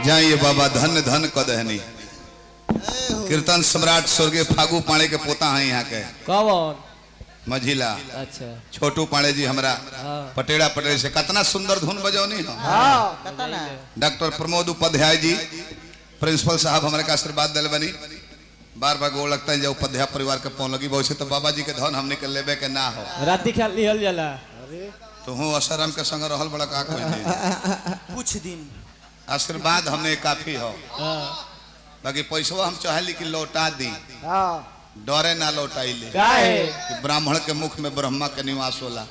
जाइए बाबा धन धन कदहनी कीर्तन सम्राट स्वर्गीय फागू पाणे के पोता हैं यहाँ के कौन मझिला। अच्छा छोटू पाणे जी हमारा पटेड़ा पटेड़ से कितना सुंदर धुन बजौनी हो। डॉक्टर प्रमोद उपाध्याय जी प्रिंसिपल साहब हमारे का आशीर्वाद दिल बनी बार बार गोड़ लगता है जब उपाध्याय परिवार के पौन लगी बहुत तो बाबा जी के धन हमने के लेबे के ना हो राती ख्याल लिहल जाला तो हूँ असरम के संग रहल बड़ा का कुछ दिन आशीर्वाद हमने काफी हो बाकी पैसा हम चाहली कि लौटा दी डरे ना लौटाइले ब्राह्मण के मुख में ब्रह्मा के निवास होला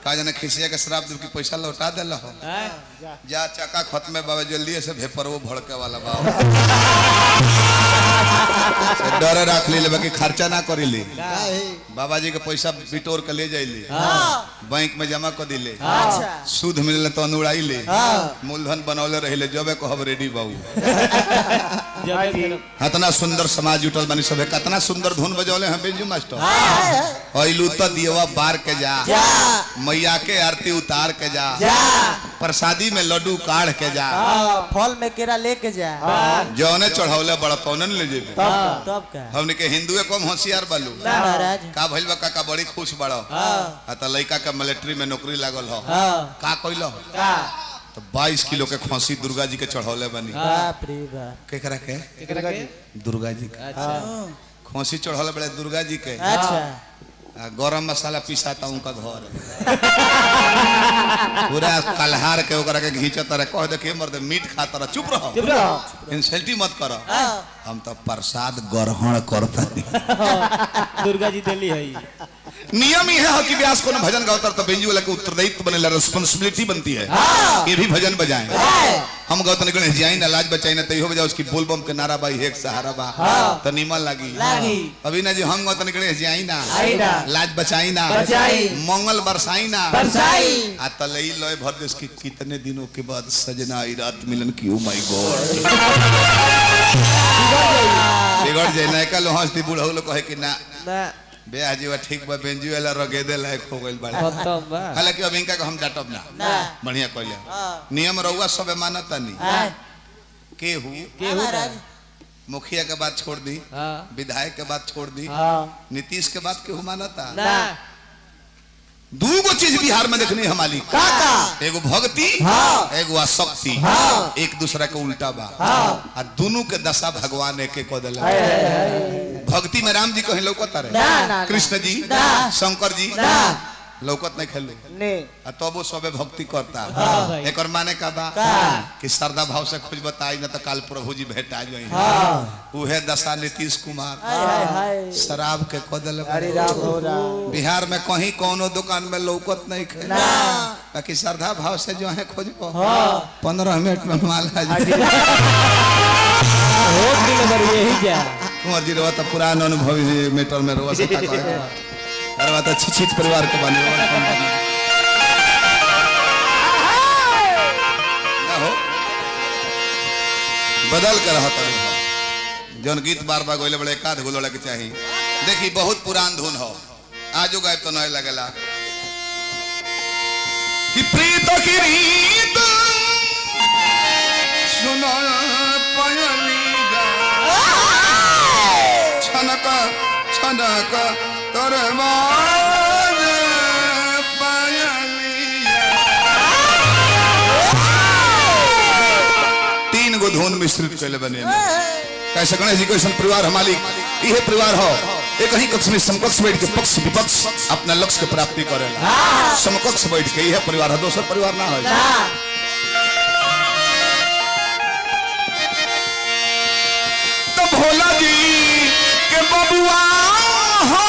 का जाने खिसिया के शराब दूर की पैसा लौटा दे हो जा चक्का खत्म बाबा जल्दी से भेपर वो भड़के वाला बाबा डरे रख ली बाकी खर्चा ना करी ली बाबा जी के पैसा बिटोर के ले जाइली बैंक में जमा कर दिले सूद मिले तो अनुड़ाई ले मूलधन बनौले रहिले जबे कहब रेडी बाबू इतना सुंदर समाज जुटल बनी सब कितना सुंदर धुन बजौले हैं बेंजू मास्टर अइलू तो दियवा बार के जा मैया के आरती उतार के जा प्रसादी में लड्डू काढ़ के जा फल में केरा लेके जा जौने चढ़ौले बड़ा पौने ले जेबे तब का हमने के हिंदुए कम होशियार बालू महाराज का भइल बा काका बड़ी खुश बड़ो त लइका के मिलिट्री में नौकरी लागल हो का कइलो तो 22 किलो के खोसी दुर्गा जी के चढ़ौले बनी बाप रे बाप केकरा के दुर्गा जी के अच्छा खोसी चढ़ौले बड़े दुर्गा जी के अच्छा गरम मसाला पिसाता उनका घर पूरा कलहार के ओकरा के घींचत रहे कह दे के मर्द मीट खाता रह चुप रहो इंसल्टी मत करो हम तो प्रसाद ग्रहण करता दुर्गा जी दिल्ली है नियम ही है कि व्यास को भजन गाता तो बेंजू वाला के उत्तरदायित्व बनेला रिस्पांसिबिलिटी बनती है ये भी भजन बजाएं हम गौतम गणेश जी आई ना लाज बचाई ना तैयो बजाओ उसकी बोलबम के नारा बाई एक सहारा बा तो नीमन लागी अभी ना जो हम गौतम गणेश जी आई ना लाज बचाई ना मंगल बरसाई ना आ तलई लोय भर देश की कितने दिनों के बाद सजना आई रात मिलन की ओ माय गॉड बिगड़ जाए ना का लोहस्ती बूढ़ा लोग कहे कि ना बेहा जीवा ठीक बा बेंजू वाला रगेदे लायक हो गइल बाड़े खत्म बा हालांकि अब इनका को हम डाटब ना बढ़िया कहले नियम रहुआ सब मानता नहीं केहू मुखिया के बात छोड़ दी विधायक के बात छोड़ दी नीतीश के बात केहू मानता दूगो चीज बिहार में देखनी हमारी एगो भक्ति एगो आसक्ति एक दूसरा के उल्टा बा आ दोनों के दशा भगवान एक एक दल भक्ति में राम जी कहीं लौकता रहे कृष्ण जी शंकर जी लौकत नहीं खेले तो वो सबे भक्ति करता एक और माने का बा कि श्रद्धा भाव से खोज बताई ना तो काल प्रभु जी भेटा जाए उहे दशा नीतीश कुमार शराब के कदल बिहार में कहीं कोनो दुकान में लौकत नहीं खेले ताकि श्रद्धा भाव से जो है खोज 15 मिनट में माल आ जाए कुंवर जी रवा तो पुराना अनुभवी मेटर में रवा अरे बात अच्छी चीज परिवार के बने ना हो बदल कर रहा जौन गीत बार बार गोले बड़े एकाध गो लड़के चाहिए देखी बहुत पुरान धुन हो आजो गायब तो नहीं लगेला कि प्रीत की रीत सुनो पयली छनक छनक तोरे तीन गो धुन मिश्रित कैले बने कैसे गणेश जी कैसे परिवार हमारी यह परिवार हो एक ही कक्ष में समकक्ष बैठ के पक्ष विपक्ष अपना लक्ष्य की प्राप्ति करेला समकक्ष बैठ के यह परिवार है दोसर परिवार ना हो तो भोला जी के बबुआ हो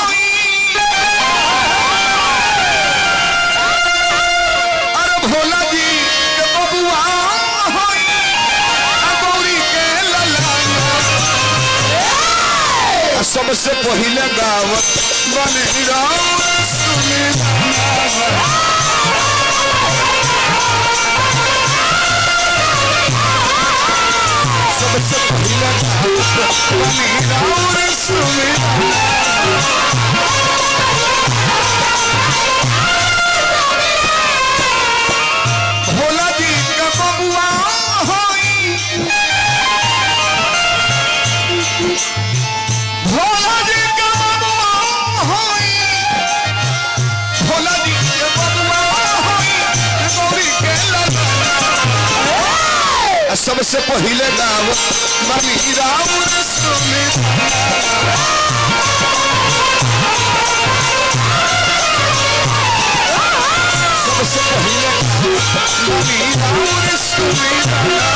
सबसे पहले गावत बनी राम सुमिरन सबसे पहले गावत बनी राम सुमिरन भोला जी का बबुआ होई भोला जी का बबुआ होई भोला जी का बबुआ होई गौरी के ललना सबसे पहले गाँव बनी राम सुमिरन सबसे पहले बनी राम सुमिरन